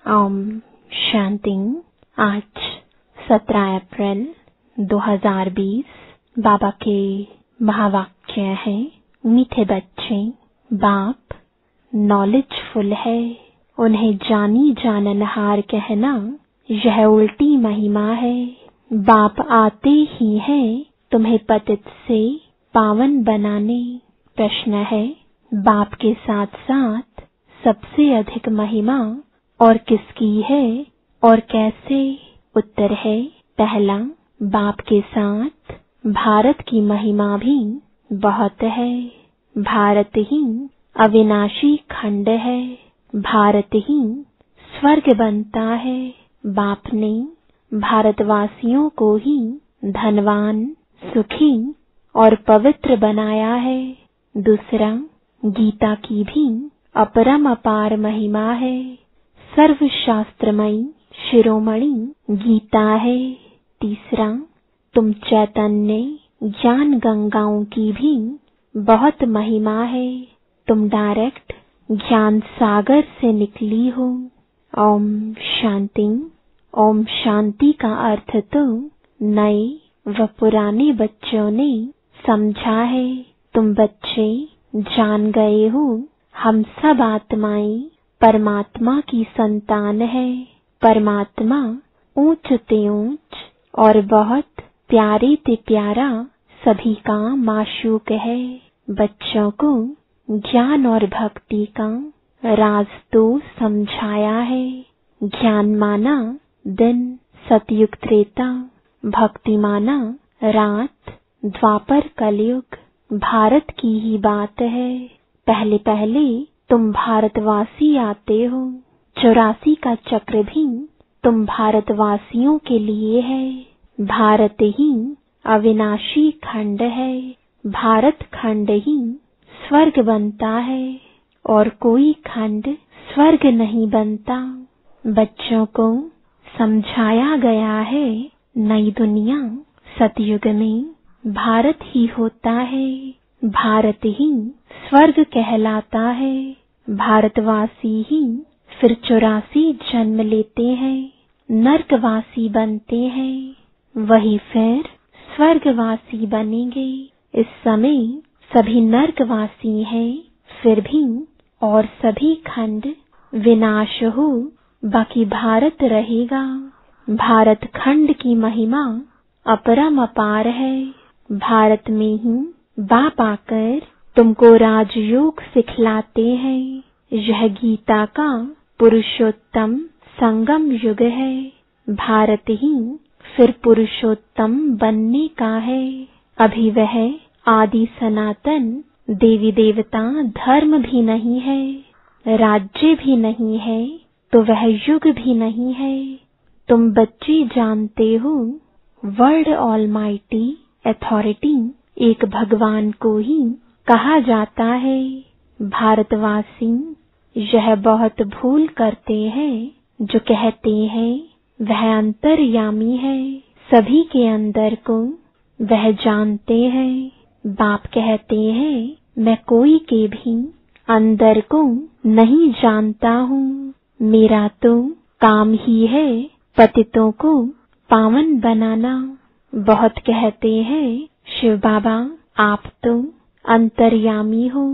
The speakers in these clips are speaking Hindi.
ओम शांति। आज 17 अप्रैल 2020 बाबा के महावाक्य है। मीठे बच्चे, बाप नॉलेजफुल है, उन्हें जानी जाननहार कहना यह उल्टी महिमा है। बाप आते ही हैं तुम्हें पतित से पावन बनाने। प्रश्न है, बाप के साथ साथ सबसे अधिक महिमा और किसकी है और कैसे? उत्तर है, पहला, बाप के साथ भारत की महिमा भी बहुत है। भारत ही अविनाशी खंड है, भारत ही स्वर्ग बनता है। बाप ने भारतवासियों को ही धनवान, सुखी और पवित्र बनाया है। दूसरा, गीता की भी अपरम अपार महिमा है। सर्वशास्त्रमयी शिरोमणि गीता है। तीसरा, तुम चैतन्य ज्ञान गंगाओं की भी बहुत महिमा है। तुम डायरेक्ट ज्ञान सागर से निकली हो। ओम शांति। ओम शांति का अर्थ तो नए व पुराने बच्चों ने समझा है। तुम बच्चे जान गए हो, हम सब आत्माएं परमात्मा की संतान है। परमात्मा ऊंच ते ऊंच और बहुत प्यारे ते प्यारा सभी का माशूक है। बच्चों को ज्ञान और भक्ति का राज तो समझाया है। ज्ञान माना दिन सतयुग त्रेता, भक्ति माना रात द्वापर कलयुग। भारत की ही बात है। पहले पहले तुम भारतवासी आते हो। 84 का चक्र भी तुम भारतवासियों के लिए है। भारत ही अविनाशी खंड है, भारत खंड ही स्वर्ग बनता है और कोई खंड स्वर्ग नहीं बनता। बच्चों को समझाया गया है, नई दुनिया सतयुग में भारत ही होता है, भारत ही स्वर्ग कहलाता है। भारतवासी ही फिर 84 जन्म लेते हैं, नर्कवासी बनते हैं, वही फिर स्वर्गवासी बनेंगे। इस समय सभी नर्कवासी हैं, फिर भी और सभी खंड विनाश हो, बाकी भारत रहेगा। भारत खंड की महिमा अपरम अपार है। भारत में ही बाप आकर तुमको राजयोग सिखलाते हैं। यह गीता का पुरुषोत्तम संगम युग है। भारत ही फिर पुरुषोत्तम बनने का है। अभी वह आदि सनातन देवी देवता धर्म भी नहीं है, राज्य भी नहीं है, तो वह युग भी नहीं है। तुम बच्चे जानते हो, वर्ल्ड ऑलमाइटी अथॉरिटी एक भगवान को ही कहा जाता है। भारतवासी यह बहुत भूल करते हैं, जो कहते हैं वह अंतर्यामी है, सभी के अंदर को वह जानते हैं। बाप कहते हैं, मैं कोई के भी अंदर को नहीं जानता हूँ। मेरा तो काम ही है पतितों को पावन बनाना। बहुत कहते हैं, शिव बाबा आप तो अंतर्यामी हो।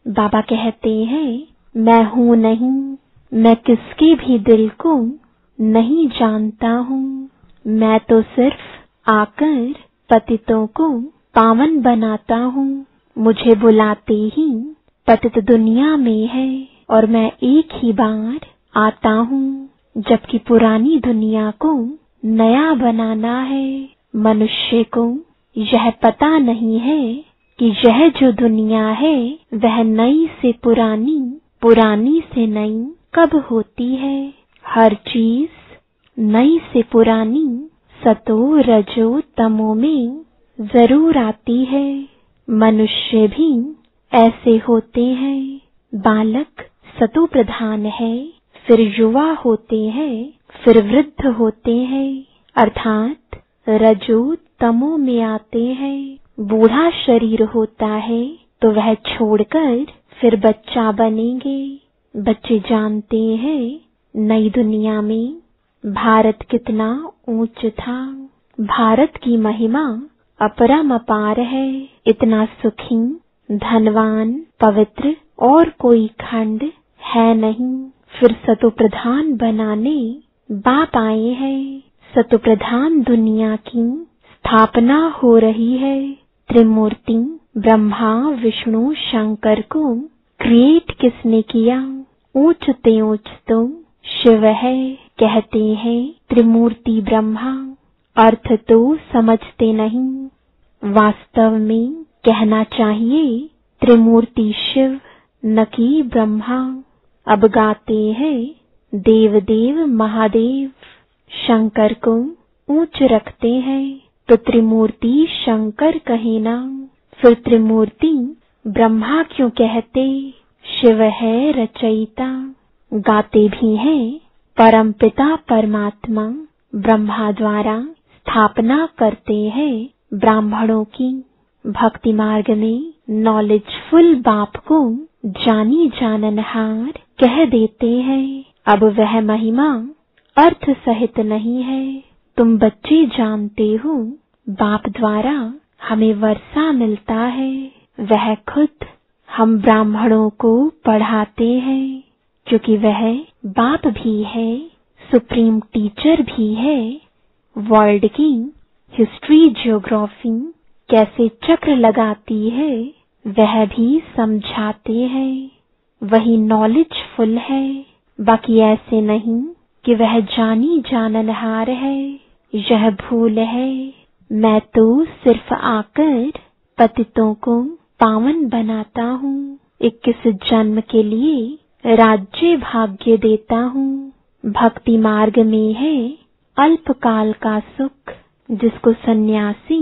बाबा कहते हैं, मैं हूँ नहीं, मैं किसके भी दिल को नहीं जानता हूँ। मैं तो सिर्फ आकर पतितों को पावन बनाता हूँ। मुझे बुलाते ही पतित दुनिया में है और मैं एक ही बार आता हूँ, जबकि पुरानी दुनिया को नया बनाना है। मनुष्य को यह पता नहीं है कि यह जो दुनिया है वह नई से पुरानी, पुरानी से नई कब होती है। हर चीज नई से पुरानी सतो रजो तमो में जरूर आती है। मनुष्य भी ऐसे होते हैं। बालक सतो प्रधान है, फिर युवा होते हैं, फिर वृद्ध होते हैं, अर्थात रजो तमो में आते हैं। बूढ़ा शरीर होता है तो वह छोड़कर फिर बच्चा बनेंगे। बच्चे जानते हैं नई दुनिया में भारत कितना ऊंच था। भारत की महिमा अपरम अपार है। इतना सुखी, धनवान, पवित्र और कोई खंड है नहीं। फिर सतो प्रधान बनाने बाप आए हैं। सतो प्रधान दुनिया की स्थापना हो रही है। त्रिमूर्ति ब्रह्मा, विष्णु, शंकर को क्रिएट किसने किया? ऊंच ते ऊंच तो शिव है। कहते हैं त्रिमूर्ति ब्रह्मा, अर्थ तो समझते नहीं। वास्तव में कहना चाहिए त्रिमूर्ति शिव, न कि ब्रह्मा। अब गाते हैं देव देव महादेव। शंकर को ऊंच रखते हैं तो त्रिमूर्ति शंकर कहे ना। फिर त्रिमूर्ति ब्रह्मा क्यों कहते? शिव है रचयिता। गाते भी हैं परमपिता परमात्मा ब्रह्मा द्वारा स्थापना करते हैं ब्राह्मणों की। भक्ति मार्ग में नॉलेजफुल बाप को जानी जाननहार कह देते हैं। अब वह महिमा अर्थ सहित नहीं है। तुम बच्चे जानते हो बाप द्वारा हमें वर्षा मिलता है। वह खुद हम ब्राह्मणों को पढ़ाते हैं, क्योंकि वह बाप भी है, सुप्रीम टीचर भी है। वर्ल्ड की हिस्ट्री, ज्योग्राफी कैसे चक्र लगाती है वह भी समझाते हैं। वही नॉलेजफुल है, बाकी ऐसे नहीं कि वह जानी जाननहार है। यह भूल है। मैं तो सिर्फ आकर पतितों को पावन बनाता हूँ। 21 जन्म के लिए राज्य भाग्य देता हूँ। भक्ति मार्ग में है अल्पकाल का सुख, जिसको सन्यासी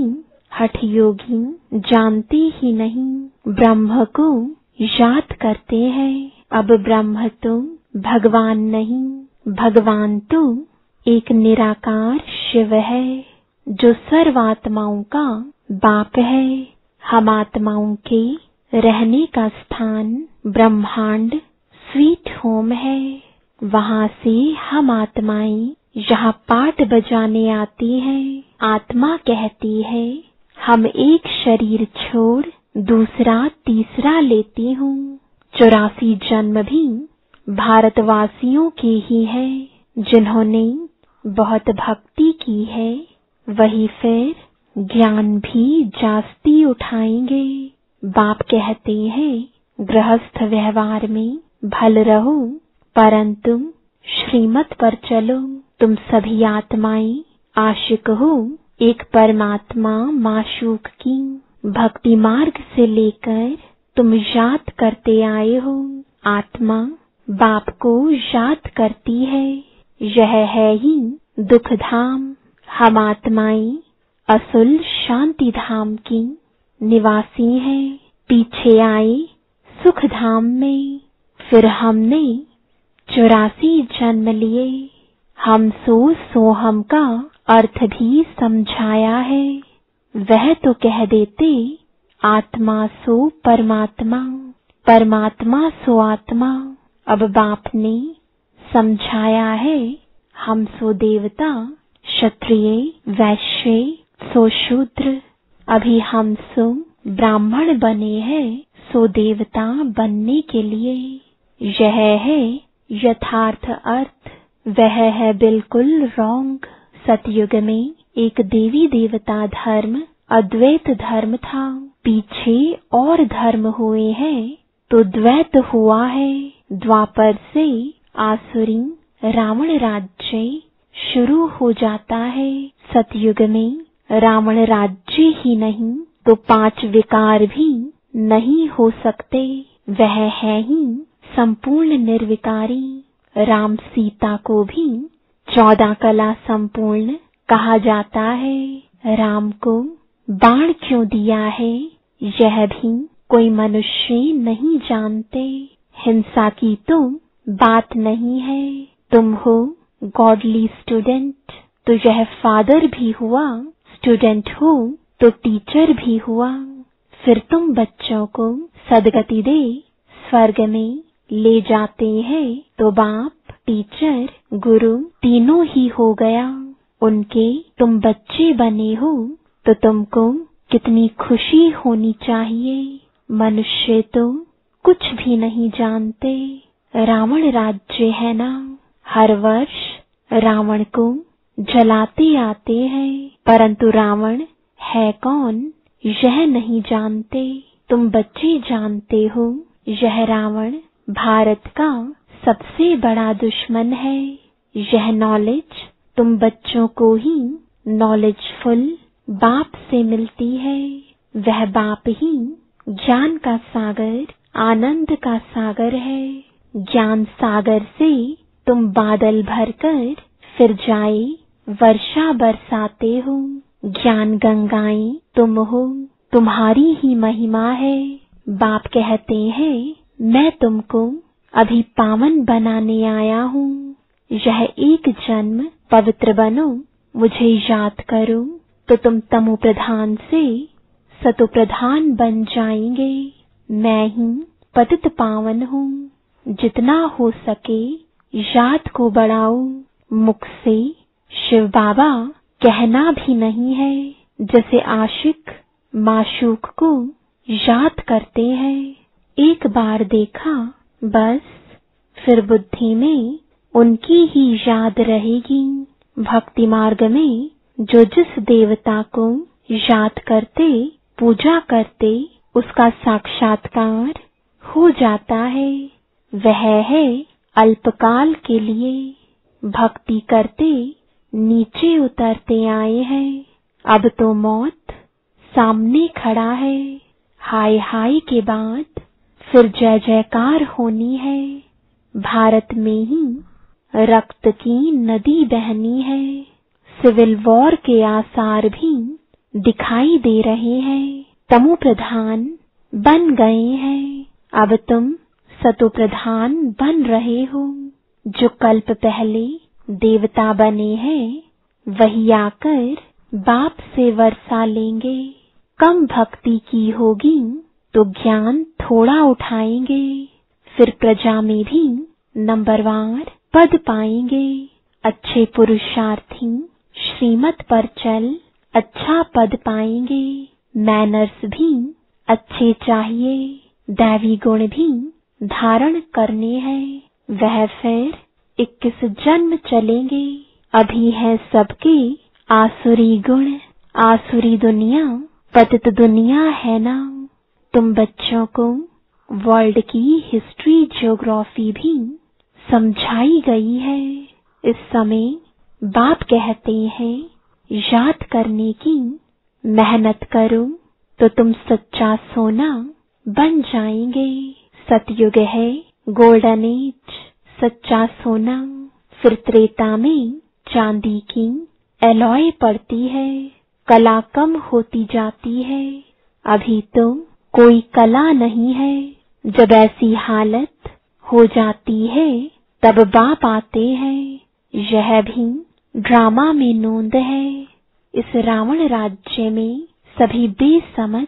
हठ योगी जानते ही नहीं। ब्रह्म को याद करते हैं। अब ब्रह्म तो भगवान नहीं, भगवान तो एक निराकार शिव है, जो सर्वात्माओं का बाप है। हम आत्माओं के रहने का स्थान ब्रह्मांड स्वीट होम है। वहाँ से हम आत्माएं यहाँ पाठ बजाने आती हैं। आत्मा कहती है हम एक शरीर छोड़ दूसरा तीसरा लेती हूँ। 84 जन्म भी भारतवासियों के ही हैं, जिन्होंने बहुत भक्ति की है। वही फिर ज्ञान भी जास्ती उठाएंगे। बाप कहते हैं गृहस्थ व्यवहार में भल रहो, परंतु श्रीमत पर चलो। तुम सभी आत्माएं आशिक हो एक परमात्मा माशूक की। भक्ति मार्ग से लेकर तुम याद करते आए हो। आत्मा बाप को याद करती है। यह है ही दुख धाम। हम आत्माएं असुल शांति धाम की निवासी हैं। पीछे आए सुख धाम में। फिर हमने 84 जन्म लिए। हम सो हम का अर्थ भी समझाया है। वह तो कह देते आत्मा सो परमात्मा, परमात्मा सो आत्मा। अब बाप ने समझाया है हम सो देवता, क्षत्रिय, वैश्य सो शूद्र। अभी हम सो ब्राह्मण बने हैं सो देवता बनने के लिए। यह है यथार्थ अर्थ। वह है बिल्कुल रॉन्ग। सतयुग में एक देवी देवता धर्म अद्वैत धर्म था। पीछे और धर्म हुए हैं तो द्वैत हुआ है। द्वापर से आसुरी रावण राज्य शुरू हो जाता है। सतयुग में रावण राज्य ही नहीं तो 5 विकार भी नहीं हो सकते। वह है ही संपूर्ण निर्विकारी। राम सीता को भी 14 कला संपूर्ण कहा जाता है। राम को बाण क्यों दिया है यह भी कोई मनुष्य नहीं जानते। हिंसा की तो बात नहीं है। तुम हो गॉडली स्टूडेंट तो यह फादर भी हुआ, स्टूडेंट हो तो टीचर भी हुआ। फिर तुम बच्चों को सदगति दे स्वर्ग में ले जाते हैं तो बाप टीचर, गुरु तीनों ही हो गया। उनके तुम बच्चे बने हो तो तुमको कितनी खुशी होनी चाहिए। मनुष्य तो कुछ भी नहीं जानते। रावण राज्य है ना, हर वर्ष रावण को जलाते आते हैं, परंतु रावण है कौन यह नहीं जानते। तुम बच्चे जानते हो यह रावण भारत का सबसे बड़ा दुश्मन है। यह नॉलेज तुम बच्चों को ही नॉलेजफुल बाप से मिलती है। वह बाप ही ज्ञान का सागर, आनंद का सागर है। ज्ञान सागर से तुम बादल भरकर फिर जाए वर्षा बरसाते हो। ज्ञान गंगाएं तुम हो, तुम्हारी ही महिमा है। बाप कहते हैं मैं तुमको अभी पावन बनाने आया हूँ। यह एक जन्म पवित्र बनो, मुझे याद करो तो तुम तमो प्रधान से सतो प्रधान बन जाएंगे। मैं ही पतित पावन हूँ। जितना हो सके याद को बढ़ाओ। मुख से शिव बाबा कहना भी नहीं है। जैसे आशिक माशूक को याद करते हैं, एक बार देखा बस, फिर बुद्धि में उनकी ही याद रहेगी। भक्ति मार्ग में जो जिस देवता को याद करते, पूजा करते, उसका साक्षात्कार हो जाता है। वह है अल्पकाल के लिए। भक्ति करते नीचे उतरते आए हैं, अब तो मौत सामने खड़ा है। हाय हाय के बाद फिर जय जयकार होनी है। भारत में ही रक्त की नदी बहनी है। सिविल वॉर के आसार भी दिखाई दे रहे हैं। तमो प्रधान बन गए हैं, अब तुम सतो प्रधान बन रहे हो। जो कल्प पहले देवता बने हैं वही आकर बाप से वर्षा लेंगे। कम भक्ति की होगी तो ज्ञान थोड़ा उठाएंगे, फिर प्रजा में भी नंबरवार पद पाएंगे। अच्छे पुरुषार्थी श्रीमत पर चल अच्छा पद पाएंगे। मैनर्स भी अच्छे चाहिए, दैवी गुण भी धारण करने हैं। वह फिर 21 जन्म चलेंगे। अभी है सबके आसुरी गुण, आसुरी दुनिया पतित दुनिया है ना। तुम बच्चों को वर्ल्ड की हिस्ट्री ज्योग्राफी भी समझाई गई है। इस समय बाप कहते हैं याद करने की, मेहनत करो तो तुम सच्चा सोना बन जाएंगे। सतयुग है गोल्डन एज, सच्चा सोना। फिर त्रेता में चांदी की एलॉय पड़ती है, कला कम होती जाती है। अभी तो कोई कला नहीं है। जब ऐसी हालत हो जाती है तब बाप आते हैं। यह भी ड्रामा में नोंद है। इस रावण राज्य में सभी बेसमझ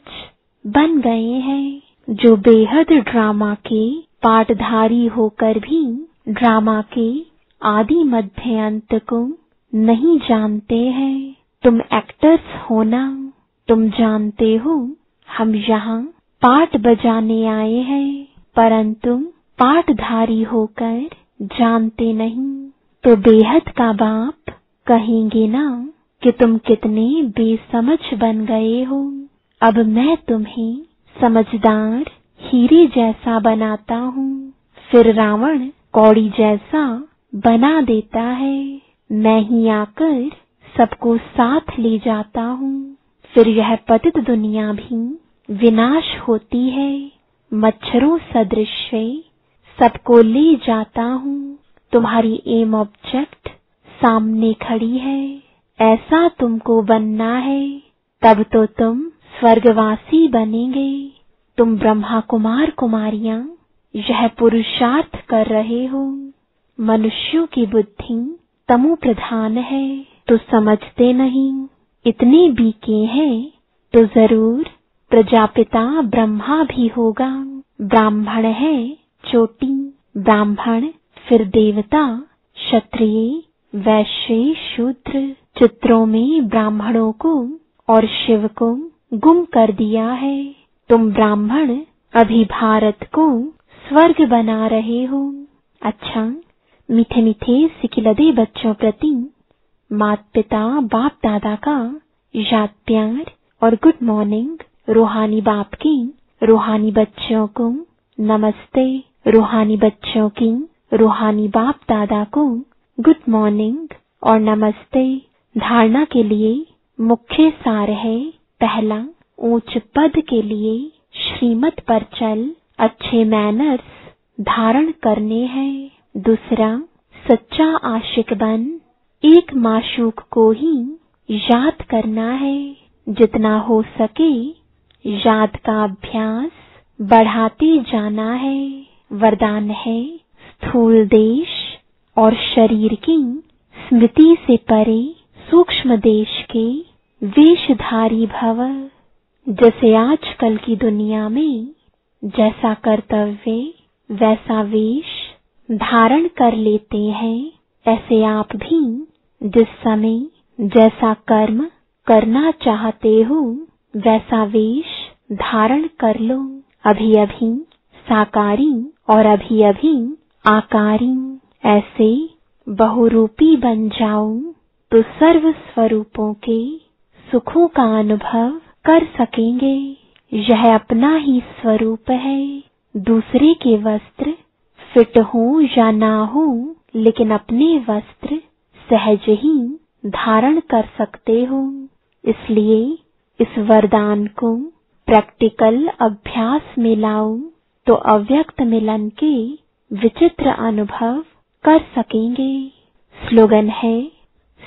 बन गए हैं, जो बेहद ड्रामा के पाठधारी होकर भी ड्रामा के आदि मध्य अंत को नहीं जानते हैं। तुम एक्टर्स हो ना, तुम जानते हो हम यहाँ पाठ बजाने आए हैं, परंतु पाठधारी होकर जानते नहीं। तो बेहद का बाप कहेंगे ना कि तुम कितने बेसमझ बन गए हो। अब मैं तुम्हें समझदार हीरे जैसा बनाता हूँ। फिर रावण कौड़ी जैसा बना देता है। मैं ही आकर सबको साथ ले जाता हूँ। फिर यह पतित दुनिया भी विनाश होती है। मच्छरों सदृश सबको ले जाता हूँ। तुम्हारी एम ऑब्जेक्ट सामने खड़ी है। ऐसा तुमको बनना है, तब तो तुम स्वर्गवासी बनेंगे। तुम ब्रह्मा कुमार कुमारियां यह पुरुषार्थ कर रहे हो। मनुष्यों की बुद्धि तमो प्रधान है तो समझते नहीं। इतने बीके हैं तो जरूर प्रजापिता ब्रह्मा भी होगा। ब्राह्मण है चोटी, ब्राह्मण फिर देवता, क्षत्रिय, वैश्य, शूद्र, चित्रों में ब्राह्मणों को और शिव को गुम कर दिया है। तुम ब्राह्मण अभी भारत को स्वर्ग बना रहे हो। अच्छा, मीठे मीठे सिकिलदे बच्चों प्रति माता पिता बाप दादा का याद प्यार और गुड मॉर्निंग। रूहानी बाप की रूहानी बच्चों को नमस्ते। रूहानी बच्चों की रूहानी बाप दादा को गुड मॉर्निंग और नमस्ते। धारणा के लिए मुख्य सार है, पहला, ऊंच पद के लिए श्रीमत पर चल अच्छे मैनर्स धारण करने हैं। दूसरा, सच्चा आशिक बन एक माशूक को ही याद करना है। जितना हो सके याद का अभ्यास बढ़ाते जाना है। वरदान है, स्थूल देश और शरीर की स्मृति से परे सूक्ष्म देश के वेशधारी भव। जैसे आजकल की दुनिया में जैसा कर्तव्य वैसा वेश धारण कर लेते हैं, ऐसे आप भी जिस समय जैसा कर्म करना चाहते हो वैसा वेश धारण कर लो। अभी अभी साकारी और अभी अभी आकारी, ऐसे बहुरूपी बन जाओ तो सर्व स्वरूपों के सुखों का अनुभव कर सकेंगे। यह अपना ही स्वरूप है। दूसरे के वस्त्र फिट हो या ना हो, लेकिन अपने वस्त्र सहज ही धारण कर सकते हो। इसलिए इस वरदान को प्रैक्टिकल अभ्यास में लाओ तो अव्यक्त मिलन के विचित्र अनुभव कर सकेंगे। स्लोगन है,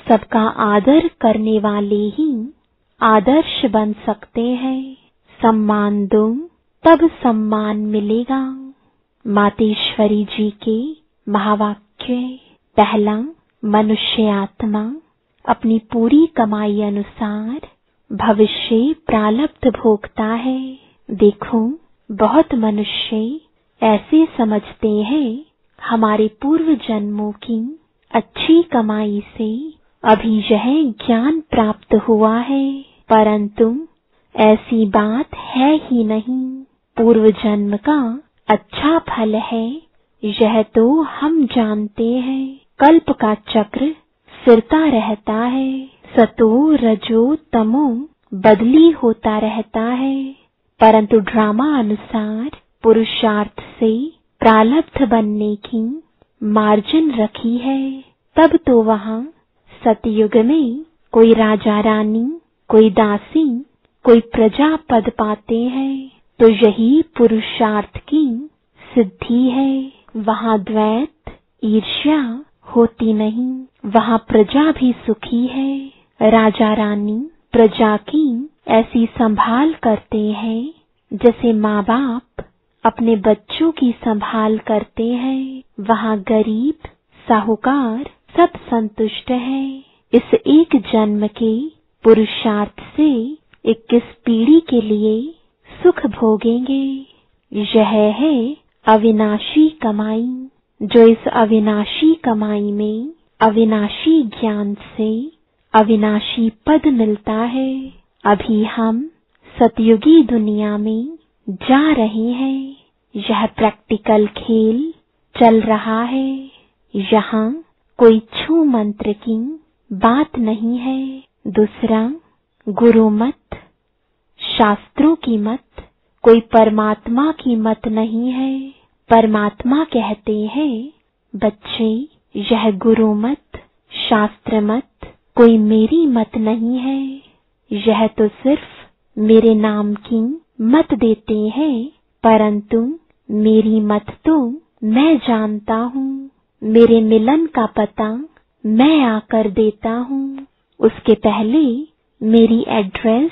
सबका आदर करने वाले ही आदर्श बन सकते हैं। सम्मान दो तब सम्मान मिलेगा। मातेश्वरी जी के महावाक्य। पहला, मनुष्य आत्मा अपनी पूरी कमाई अनुसार भविष्य प्रारब्ध भोगता है। देखो, बहुत मनुष्य ऐसे समझते हैं हमारे पूर्व जन्मों की अच्छी कमाई से अभी यह ज्ञान प्राप्त हुआ है, परंतु ऐसी बात है ही नहीं। पूर्व जन्म का अच्छा फल है, यह तो हम जानते हैं। कल्प का चक्र फिरता रहता है, सतो रजो तमो बदली होता रहता है, परंतु ड्रामा अनुसार पुरुषार्थ से प्रारब्ध बनने की मार्जिन रखी है। तब तो वहाँ सतयुग में कोई राजा रानी, कोई दासी, कोई प्रजा पद पाते हैं, तो यही पुरुषार्थ की सिद्धि है। वहाँ द्वैत ईर्ष्या होती नहीं, वहाँ प्रजा भी सुखी है। राजा रानी प्रजा की ऐसी संभाल करते हैं जैसे माँ बाप अपने बच्चों की संभाल करते हैं। वहाँ गरीब साहूकार सब संतुष्ट है। इस एक जन्म के पुरुषार्थ से 21 पीढ़ी के लिए सुख भोगेंगे। यह है अविनाशी कमाई। जो इस अविनाशी कमाई में अविनाशी ज्ञान से अविनाशी पद मिलता है। अभी हम सतयुगी दुनिया में जा रहे हैं। यह प्रैक्टिकल खेल चल रहा है। यहाँ कोई छू मंत्र की बात नहीं है। दूसरा, गुरु मत, शास्त्रों की मत, कोई परमात्मा की मत नहीं है। परमात्मा कहते हैं, बच्चे यह गुरु मत, शास्त्र मत, कोई मेरी मत नहीं है। यह तो सिर्फ मेरे नाम की मत देते हैं, परंतु मेरी मत तो मैं जानता हूँ। मेरे मिलन का पता मैं आकर देता हूँ। उसके पहले मेरी एड्रेस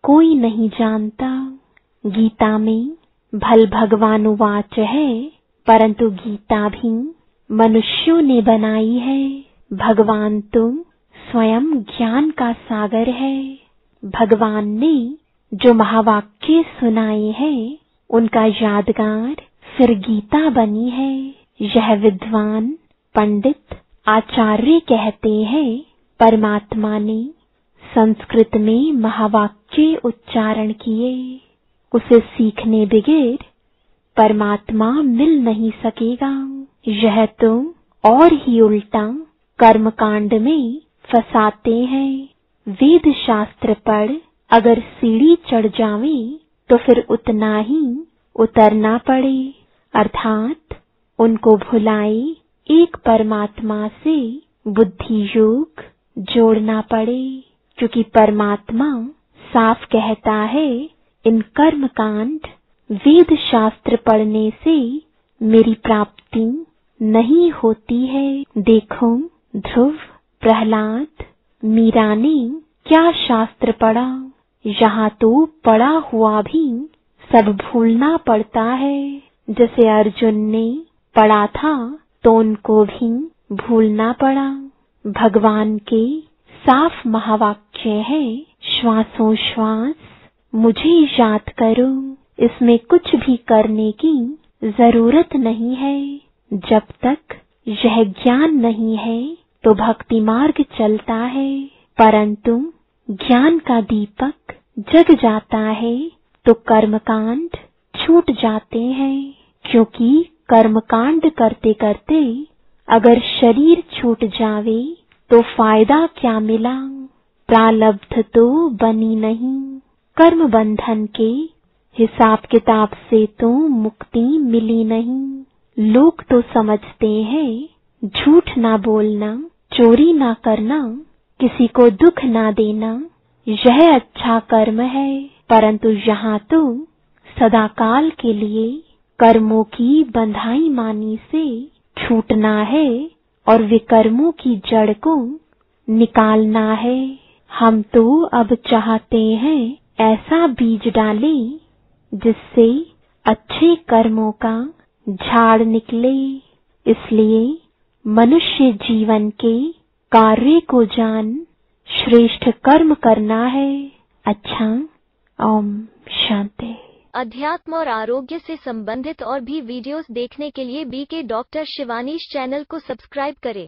कोई नहीं जानता। गीता में भल भगवानुवाच है, परंतु गीता भी मनुष्यों ने बनाई है। भगवान तो स्वयं ज्ञान का सागर है। भगवान ने जो महावाक्य सुनाए हैं, उनका यादगार फिर गीता बनी है। यह विद्वान पंडित आचार्य कहते हैं, परमात्मा ने संस्कृत में महावाक्य उच्चारण किए, उसे सीखने बगैर परमात्मा मिल नहीं सकेगा। यह तो और ही उल्टा कर्मकांड में फंसाते हैं। वेद शास्त्र पढ़ अगर सीढ़ी चढ़ जावे तो फिर उतना ही उतरना पड़े, अर्थात उनको भुलाए एक परमात्मा से बुद्धि योग जोड़ना पड़े, क्योंकि परमात्मा साफ कहता है, इन कर्म कांड वेद शास्त्र पढ़ने से मेरी प्राप्ति नहीं होती है। देखो ध्रुव, प्रहलाद, मीरा ने क्या शास्त्र पढ़ा, यहाँ तो पढ़ा हुआ भी सब भूलना पड़ता है। जैसे अर्जुन ने पढ़ा था तो उनको भी भूलना पड़ा। भगवान के साफ महावाक्य है, श्वासों श्वास मुझे याद करो, इसमें कुछ भी करने की जरूरत नहीं है। जब तक यह ज्ञान नहीं है तो भक्ति मार्ग चलता है, परंतु ज्ञान का दीपक जग जाता है तो कर्मकांड छूट जाते हैं, क्योंकि कर्मकांड करते करते अगर शरीर छूट जावे तो फायदा क्या मिला, प्रालब्ध तो बनी नहीं। कर्म बंधन के हिसाब किताब से तो मुक्ति मिली नहीं। लोग तो समझते हैं झूठ ना बोलना, चोरी ना करना, किसी को दुख ना देना यह अच्छा कर्म है, परंतु यहाँ तो सदाकाल के लिए कर्मों की बंधाई मानी से छूटना है और विकर्मों की जड़ को निकालना है। हम तो अब चाहते हैं ऐसा बीज डालें जिससे अच्छे कर्मों का झाड़ निकले। इसलिए मनुष्य जीवन के कार्य को जान श्रेष्ठ कर्म करना है। अच्छा, ओम शांति। अध्यात्म और आरोग्य से संबंधित और भी वीडियोस देखने के लिए बीके डॉक्टर शिवानीश चैनल को सब्सक्राइब करें।